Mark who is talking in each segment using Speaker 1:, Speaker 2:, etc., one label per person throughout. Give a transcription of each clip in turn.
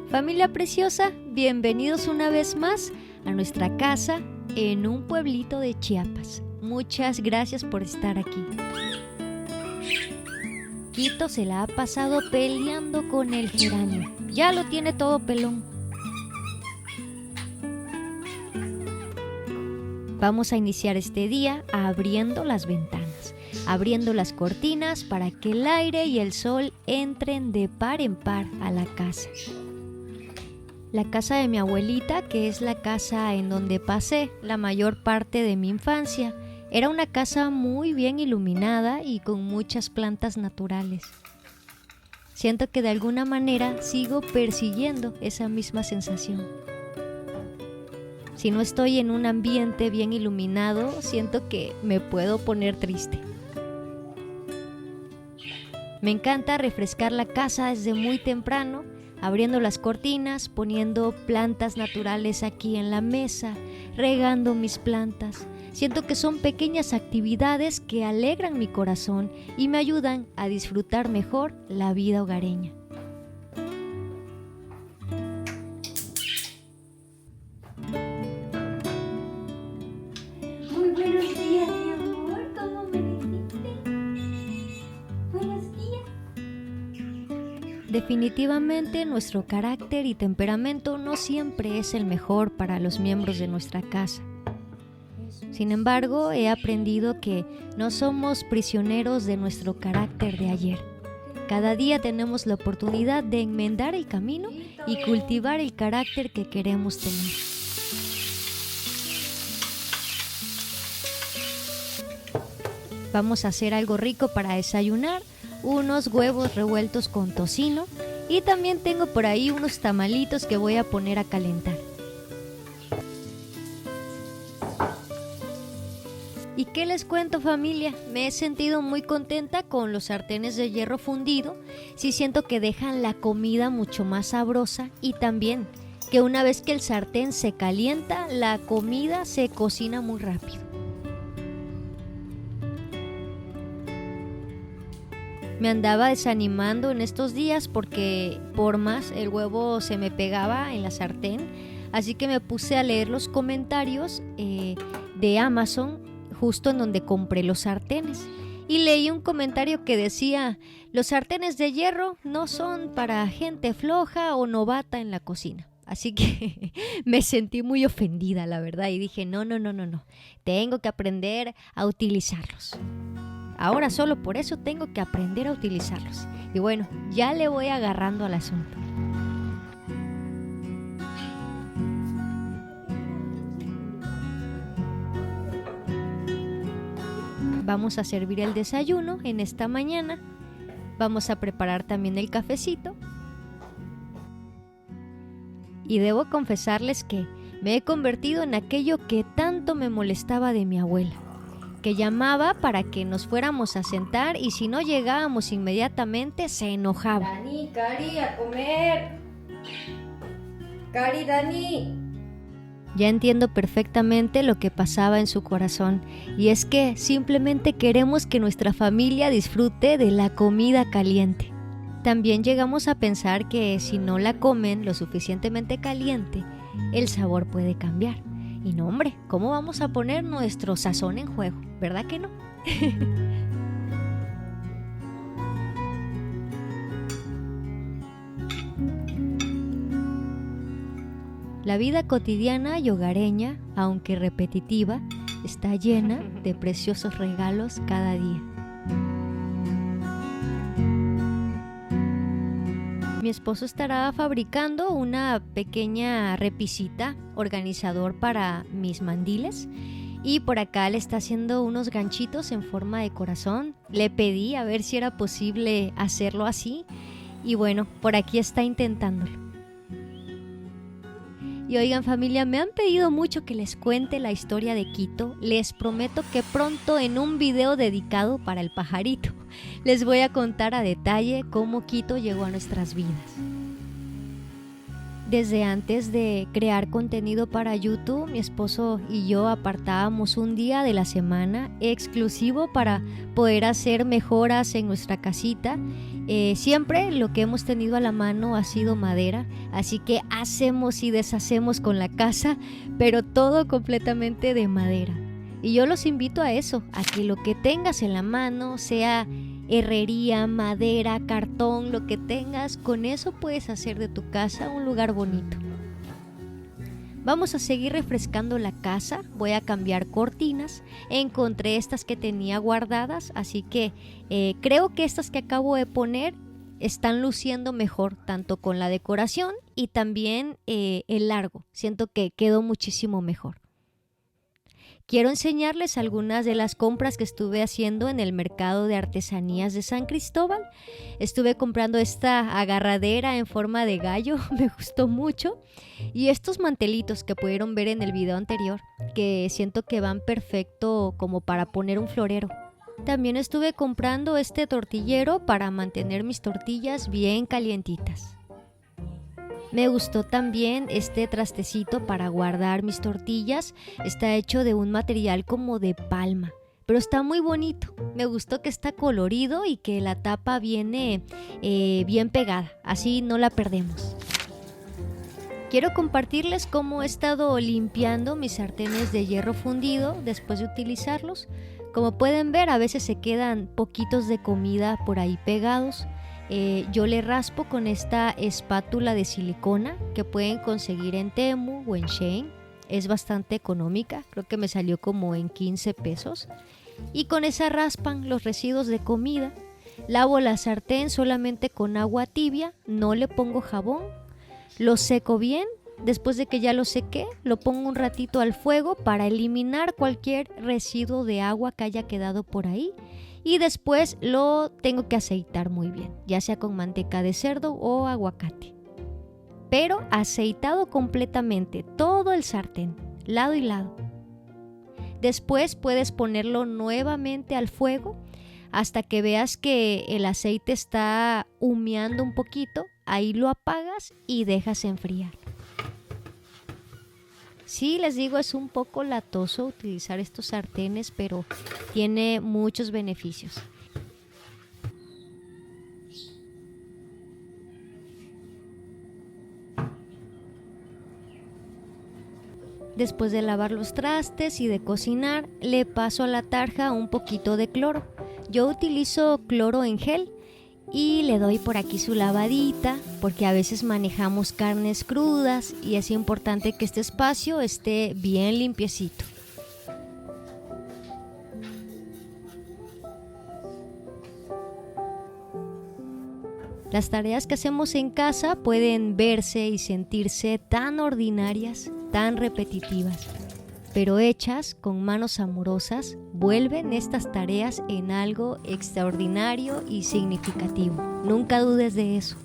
Speaker 1: Familia preciosa, bienvenidos una vez más a nuestra casa en un pueblito de Chiapas. Muchas gracias por estar aquí. Quito se la ha pasado peleando con el geranio. Ya lo tiene todo pelón. Vamos a iniciar este día abriendo las ventanas, abriendo las cortinas para que el aire y el sol entren de par en par a la casa. La casa de mi abuelita, que es la casa en donde pasé la mayor parte de mi infancia, era una casa muy bien iluminada y con muchas plantas naturales. Siento que de alguna manera sigo persiguiendo esa misma sensación. Si no estoy en un ambiente bien iluminado, siento que me puedo poner triste. Me encanta refrescar la casa desde muy temprano, abriendo las cortinas, poniendo plantas naturales aquí en la mesa, regando mis plantas. Siento que son pequeñas actividades que alegran mi corazón y me ayudan a disfrutar mejor la vida hogareña.
Speaker 2: Muy buenos días, mi amor. ¿Cómo amaneciste? Buenos días.
Speaker 1: Definitivamente nuestro carácter y temperamento no siempre es el mejor para los miembros de nuestra casa. Sin embargo, he aprendido que no somos prisioneros de nuestro carácter de ayer. Cada día tenemos la oportunidad de enmendar el camino y cultivar el carácter que queremos tener. Vamos a hacer algo rico para desayunar, unos huevos revueltos con tocino y también tengo por ahí unos tamalitos que voy a poner a calentar. ¿Y qué les cuento, familia? Me he sentido muy contenta con los sartenes de hierro fundido. Sí siento que dejan la comida mucho más sabrosa y también que una vez que el sartén se calienta, la comida se cocina muy rápido. Me andaba desanimando en estos días porque por más el huevo se me pegaba en la sartén, así que me puse a leer los comentarios de Amazon justo en donde compré los sartenes y leí un comentario que decía: los sartenes de hierro no son para gente floja o novata en la cocina. Así que me sentí muy ofendida, la verdad, y dije no, tengo que aprender a utilizarlos. Ahora solo por eso tengo que aprender a utilizarlos. Y bueno, ya le voy agarrando al asunto. Vamos a servir el desayuno en esta mañana. Vamos a preparar también el cafecito. Y debo confesarles que me he convertido en aquello que tanto me molestaba de mi abuela, que llamaba para que nos fuéramos a sentar y si no llegábamos inmediatamente se enojaba.
Speaker 2: Dani, Cari, a comer. Cari, Dani.
Speaker 1: Ya entiendo perfectamente lo que pasaba en su corazón, y es que simplemente queremos que nuestra familia disfrute de la comida caliente. También llegamos a pensar que si no la comen lo suficientemente caliente, el sabor puede cambiar. Y no, hombre, ¿cómo vamos a poner nuestro sazón en juego? ¿Verdad que no? La vida cotidiana y hogareña, aunque repetitiva, está llena de preciosos regalos cada día. Mi esposo estará fabricando una pequeña repisita, organizador para mis mandiles, y por acá le está haciendo unos ganchitos en forma de corazón. Le pedí a ver si era posible hacerlo así y bueno, por aquí está intentándolo. Y oigan, familia, me han pedido mucho que les cuente la historia de Quito. Les prometo que pronto en un video dedicado para el pajarito les voy a contar a detalle cómo Quito llegó a nuestras vidas. Desde antes de crear contenido para YouTube, mi esposo y yo apartábamos un día de la semana exclusivo para poder hacer mejoras en nuestra casita Siempre lo que hemos tenido a la mano ha sido madera, así que hacemos y deshacemos con la casa, pero todo completamente de madera. Y yo los invito a eso, a que lo que tengas en la mano, sea herrería, madera, cartón, lo que tengas, con eso puedes hacer de tu casa un lugar bonito. Vamos a seguir refrescando la casa, voy a cambiar cortinas, encontré estas que tenía guardadas, así que creo que estas que acabo de poner están luciendo mejor, tanto con la decoración y también el largo, siento que quedó muchísimo mejor. Quiero enseñarles algunas de las compras que estuve haciendo en el mercado de artesanías de San Cristóbal. Estuve comprando esta agarradera en forma de gallo, me gustó mucho. Y estos mantelitos que pudieron ver en el video anterior, que siento que van perfecto como para poner un florero. También estuve comprando este tortillero para mantener mis tortillas bien calientitas. Me gustó también este trastecito para guardar mis tortillas. Está hecho de un material como de palma, pero está muy bonito. Me gustó que está colorido y que la tapa viene bien pegada, así no la perdemos. Quiero compartirles cómo he estado limpiando mis sartenes de hierro fundido después de utilizarlos. Como pueden ver, a veces se quedan poquitos de comida por ahí pegados. Yo le raspo con esta espátula de silicona que pueden conseguir en Temu o en Shein. Es bastante económica, creo que me salió como en 15 pesos. Y con esa raspan los residuos de comida. Lavo la sartén solamente con agua tibia, no le pongo jabón. Lo seco bien, después de que ya lo sequé, lo pongo un ratito al fuego para eliminar cualquier residuo de agua que haya quedado por ahí. Y después lo tengo que aceitar muy bien, ya sea con manteca de cerdo o aguacate. Pero aceitado completamente, todo el sartén, lado y lado. Después puedes ponerlo nuevamente al fuego hasta que veas que el aceite está humeando un poquito. Ahí lo apagas y dejas enfriar. Sí, les digo, es un poco latoso utilizar estos sartenes, pero tiene muchos beneficios. Después de lavar los trastes y de cocinar, le paso a la tarja un poquito de cloro. Yo utilizo cloro en gel y le doy por aquí su lavadita, porque a veces manejamos carnes crudas y es importante que este espacio esté bien limpiecito. Las tareas que hacemos en casa pueden verse y sentirse tan ordinarias, tan repetitivas, pero hechas con manos amorosas, vuelven estas tareas en algo extraordinario y significativo. Nunca dudes de eso.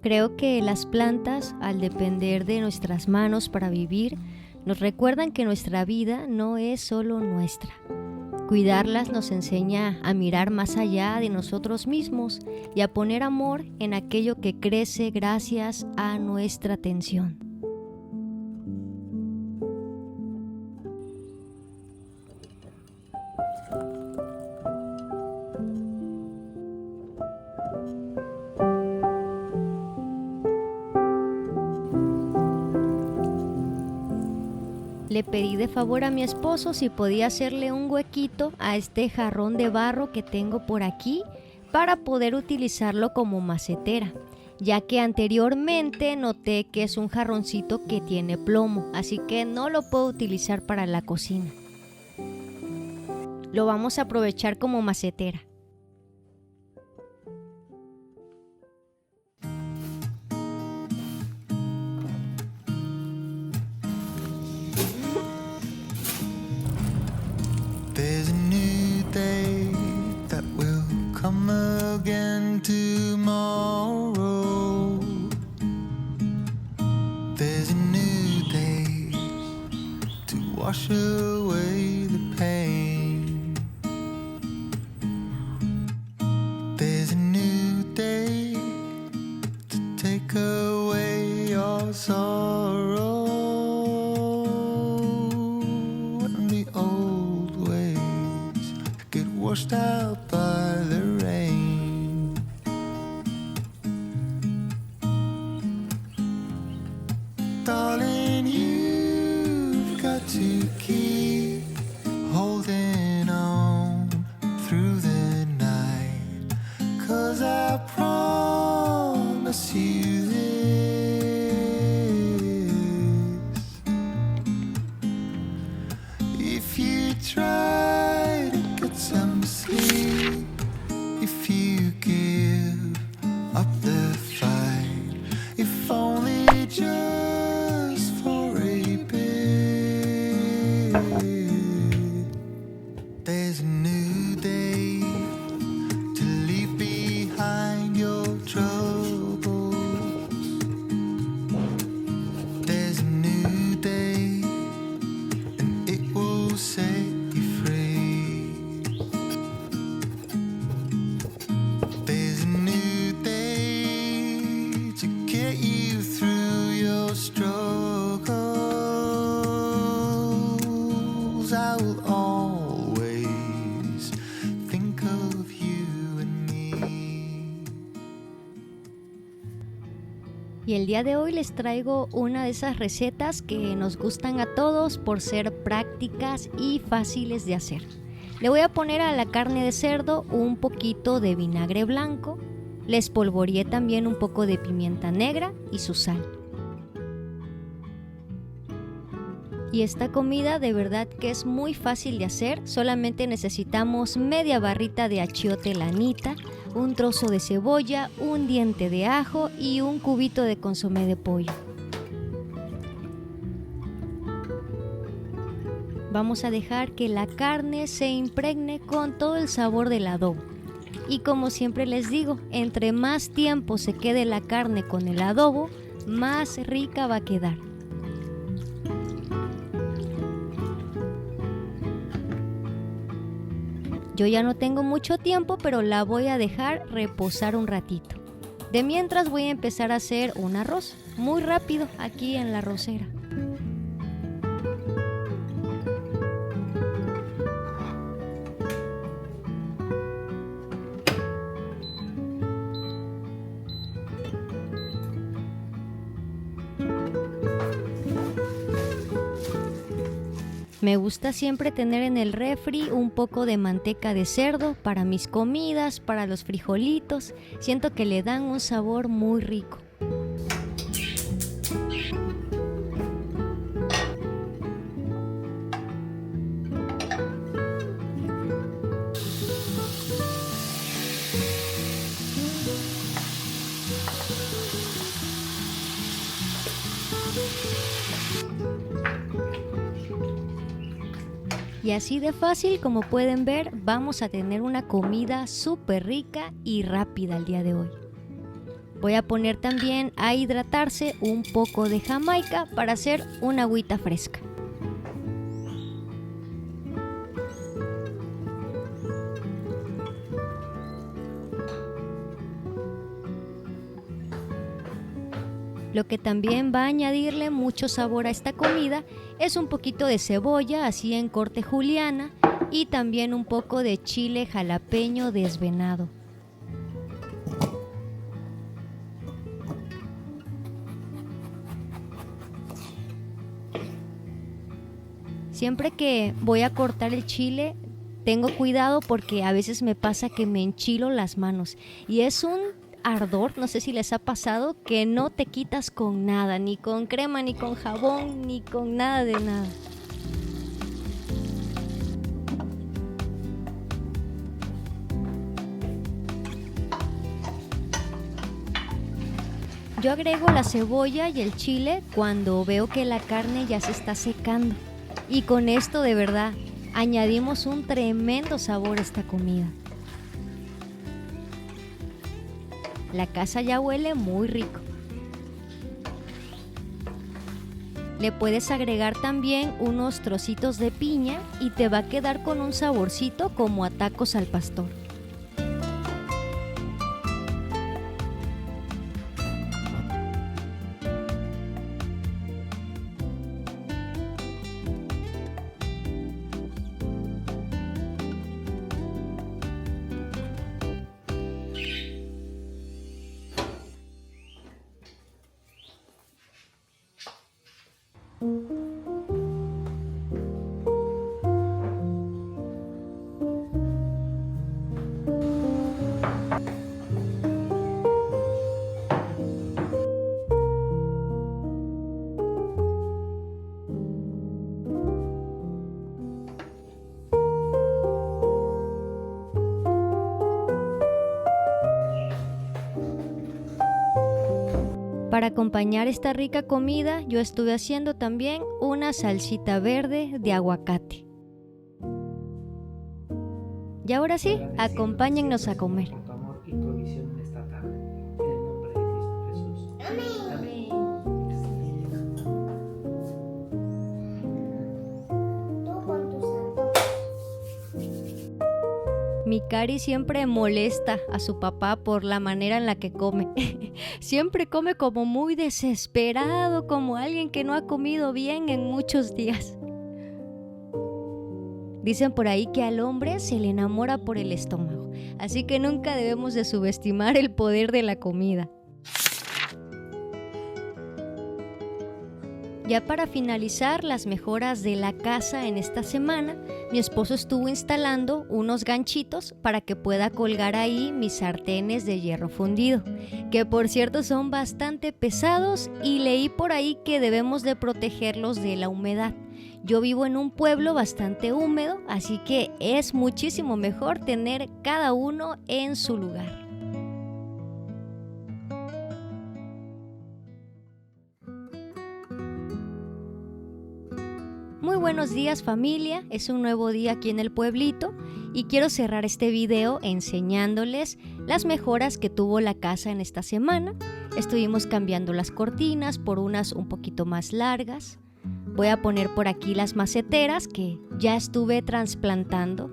Speaker 1: Creo que las plantas, al depender de nuestras manos para vivir, nos recuerdan que nuestra vida no es solo nuestra. Cuidarlas nos enseña a mirar más allá de nosotros mismos y a poner amor en aquello que crece gracias a nuestra atención. Le pedí de favor a mi esposo si podía hacerle un huequito a este jarrón de barro que tengo por aquí para poder utilizarlo como macetera, ya que anteriormente noté que es un jarroncito que tiene plomo, así que no lo puedo utilizar para la cocina. Lo vamos a aprovechar como macetera.
Speaker 3: There's a new day that will come again tomorrow. There's a new day to wash away the pain. There's a new day to take away your sorrow. And the old ways get washed out by the rain. to keep holding on through the night, 'cause I promise you this: if you try to get some sleep, if you give up the fight, if only just for a bit, there's a new day to leave behind your troubles. There's a new day and it will set you free. There's a new day to get you through your struggles. I will always think of you and me.
Speaker 1: Y el día de hoy les traigo una de esas recetas que nos gustan a todos por ser prácticas y fáciles de hacer. Le voy a poner a la carne de cerdo un poquito de vinagre blanco, le espolvoreé también un poco de pimienta negra y su sal. Y esta comida de verdad que es muy fácil de hacer, solamente necesitamos media barrita de achiote lanita, un trozo de cebolla, un diente de ajo y un cubito de consomé de pollo. Vamos a dejar que la carne se impregne con todo el sabor del adobo. Y como siempre les digo, entre más tiempo se quede la carne con el adobo, más rica va a quedar. Yo ya no tengo mucho tiempo, pero la voy a dejar reposar un ratito. De mientras voy a empezar a hacer un arroz, muy rápido aquí en la arrocera. Me gusta siempre tener en el refri un poco de manteca de cerdo para mis comidas, para los frijolitos. Siento que le dan un sabor muy rico. Y así de fácil, como pueden ver, vamos a tener una comida súper rica y rápida el día de hoy. Voy a poner también a hidratarse un poco de jamaica para hacer una agüita fresca. Lo que también va a añadirle mucho sabor a esta comida es un poquito de cebolla, así en corte juliana, y también un poco de chile jalapeño desvenado. Siempre que voy a cortar el chile, tengo cuidado porque a veces me pasa que me enchilo las manos y es un ardor, no sé si les ha pasado, que no te quitas con nada, ni con crema, ni con jabón, ni con nada de nada. Yo agrego la cebolla y el chile cuando veo que la carne ya se está secando. Y con esto de verdad añadimos un tremendo sabor a esta comida. La casa ya huele muy rico. Le puedes agregar también unos trocitos de piña y te va a quedar con un saborcito como a tacos al pastor. Para acompañar esta rica comida, yo estuve haciendo también una salsita verde de aguacate. Y ahora sí, acompáñennos a comer.
Speaker 4: Por tu amor y provisión en esta tarde. En el nombre de Cristo Jesús. Amén.
Speaker 2: Tú con tus antojos.
Speaker 1: Mi Cari siempre molesta a su papá por la manera en la que come. Siempre come como muy desesperado, como alguien que no ha comido bien en muchos días. Dicen por ahí que al hombre se le enamora por el estómago, así que nunca debemos de subestimar el poder de la comida. Ya para finalizar las mejoras de la casa en esta semana, mi esposo estuvo instalando unos ganchitos para que pueda colgar ahí mis sartenes de hierro fundido, que por cierto son bastante pesados y leí por ahí que debemos de protegerlos de la humedad. Yo vivo en un pueblo bastante húmedo, así que es muchísimo mejor tener cada uno en su lugar. Muy buenos días familia, es un nuevo día aquí en el pueblito y quiero cerrar este video enseñándoles las mejoras que tuvo la casa en esta semana. Estuvimos cambiando las cortinas por unas un poquito más largas. Voy a poner por aquí las maceteras que ya estuve trasplantando.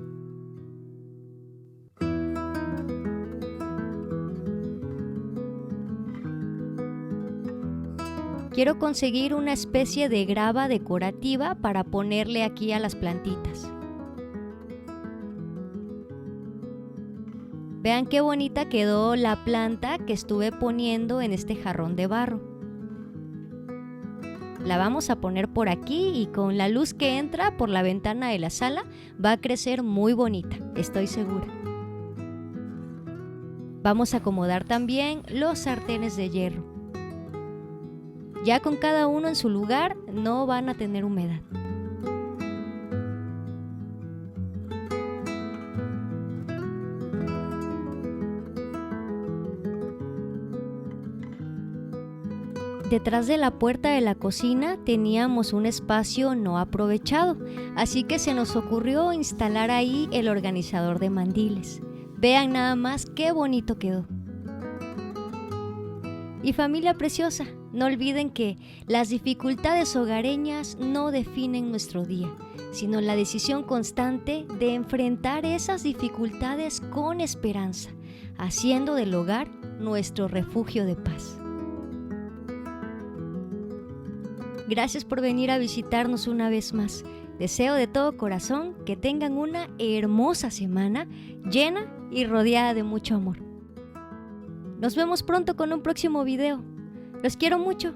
Speaker 1: Quiero conseguir una especie de grava decorativa para ponerle aquí a las plantitas. Vean qué bonita quedó la planta que estuve poniendo en este jarrón de barro. La vamos a poner por aquí y con la luz que entra por la ventana de la sala va a crecer muy bonita, estoy segura. Vamos a acomodar también los sartenes de hierro. Ya con cada uno en su lugar no van a tener humedad. Detrás de la puerta de la cocina teníamos un espacio no aprovechado, así que se nos ocurrió instalar ahí el organizador de mandiles. Vean nada más qué bonito quedó. Y familia preciosa, no olviden que las dificultades hogareñas no definen nuestro día, sino la decisión constante de enfrentar esas dificultades con esperanza, haciendo del hogar nuestro refugio de paz. Gracias por venir a visitarnos una vez más. Deseo de todo corazón que tengan una hermosa semana llena y rodeada de mucho amor. Nos vemos pronto con un próximo video. Los quiero mucho.